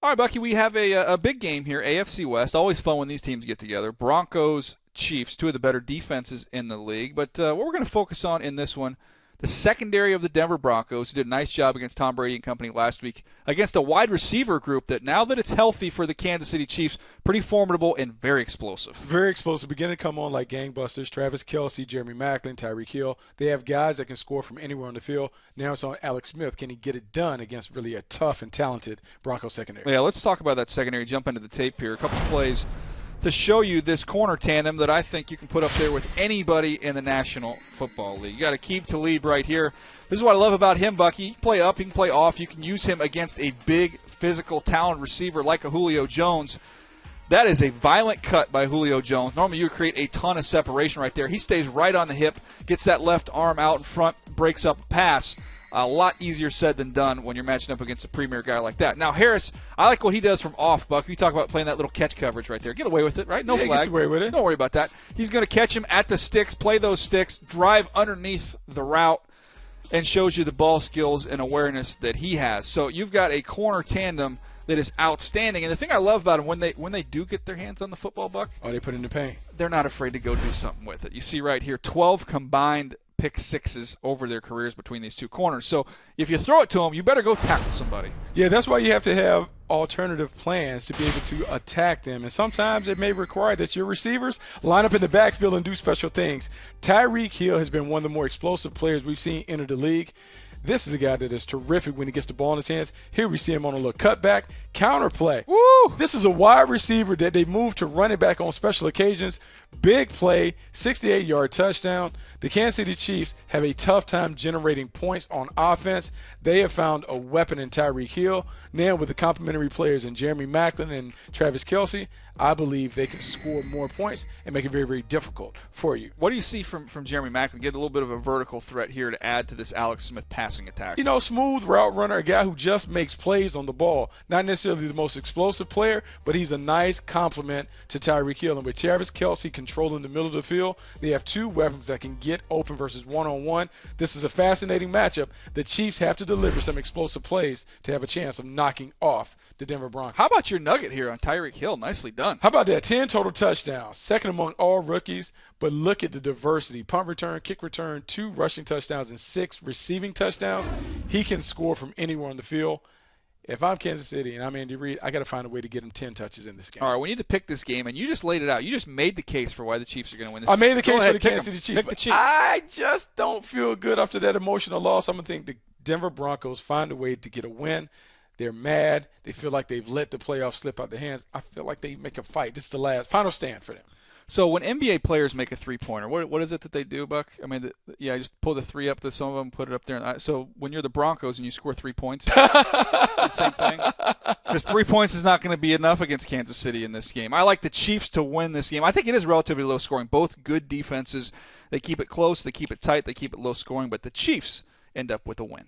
All right, Bucky, we have a big game here, AFC West. Always fun when these teams get together. Broncos, Chiefs, two of the better defenses in the league. But what we're going to focus on in this one, the secondary of the Denver Broncos, who did a nice job against Tom Brady and company last week, against a wide receiver group that, now that it's healthy for the Kansas City Chiefs, pretty formidable and very explosive. Very explosive. Beginning to come on like gangbusters. Travis Kelce, Jeremy Maclin, Tyreek Hill. They have guys that can score from anywhere on the field. Now it's on Alex Smith. Can he get it done against really a tough and talented Broncos secondary? Yeah, let's talk about that secondary. Jump into the tape here. A couple plays to show you this corner tandem that I think you can put up there with anybody in the National Football League. You got Aqib Talib right here. This is what I love about him, Bucky. He can play up, he can play off. You can use him against a big, physical, talented receiver like a Julio Jones. That is a violent cut by Julio Jones. Normally you would create a ton of separation right there. He stays right on the hip, gets that left arm out in front, breaks up a pass. A lot easier said than done when you're matching up against a premier guy like that. Now, Harris, I like what he does from off, Buck. You talk about playing that little catch coverage right there. Get away with it, right? No flag. Gets away with it. Don't worry about that. He's going to catch him at the sticks, play those sticks, drive underneath the route, and shows you the ball skills and awareness that he has. So you've got a corner tandem that is outstanding. And the thing I love about him, when they do get their hands on the football, Buck, they put it in the paint. They're not afraid to go do something with it. You see right here, 12 combined pick sixes over their careers between these two corners. So if you throw it to them, you better go tackle somebody. Yeah, that's why you have to have alternative plans to be able to attack them. And sometimes it may require that your receivers line up in the backfield and do special things. Tyreek Hill has been one of the more explosive players we've seen enter the league. This is a guy that is terrific when he gets the ball in his hands. Here we see him on a little cutback, counter play. Woo! This is a wide receiver that they move to running back on special occasions. Big play, 68-yard touchdown. The Kansas City Chiefs have a tough time generating points on offense. They have found a weapon in Tyreek Hill. Now with the complementary players in Jeremy Maclin and Travis Kelce, I believe they can score more points and make it very, very difficult for you. What do you see from Jeremy Maclin? Get a little bit of a vertical threat here to add to this Alex Smith passing attack. You know, smooth route runner, a guy who just makes plays on the ball. Not necessarily the most explosive player, but he's a nice complement to Tyreek Hill. And with Travis Kelce controlling the middle of the field, they have two weapons that can get open versus one-on-one. This is a fascinating matchup. The Chiefs have to deliver some explosive plays to have a chance of knocking off the Denver Broncos. How about your nugget here on Tyreek Hill? Nicely done. How about that? 10 total touchdowns, second among all rookies. But look at the diversity. Punt return, kick return, 2 rushing touchdowns, and 6 receiving touchdowns. He can score from anywhere on the field. If I'm Kansas City and I'm Andy Reid, I got to find a way to get him 10 touches in this game. All right, we need to pick this game, and you just laid it out. You just made the case for why the Chiefs are going to win this I game. made the case ahead, for the Kansas City Chiefs. Pick the Chiefs. I just don't feel good after that emotional loss. I'm going to think the Denver Broncos find a way to get a win. They're mad. They feel like they've let the playoffs slip out their hands. I feel like they make a fight. This is the last final stand for them. So when NBA players make a three-pointer, what is it that they do, Buck? I mean, just pull the three up to some of them, put it up there. So when you're the Broncos and you score 3 points, the same thing? Because 3 points is not going to be enough against Kansas City in this game. I like the Chiefs to win this game. I think it is relatively low scoring. Both good defenses. They keep it close. They keep it tight. They keep it low scoring. But the Chiefs end up with a win.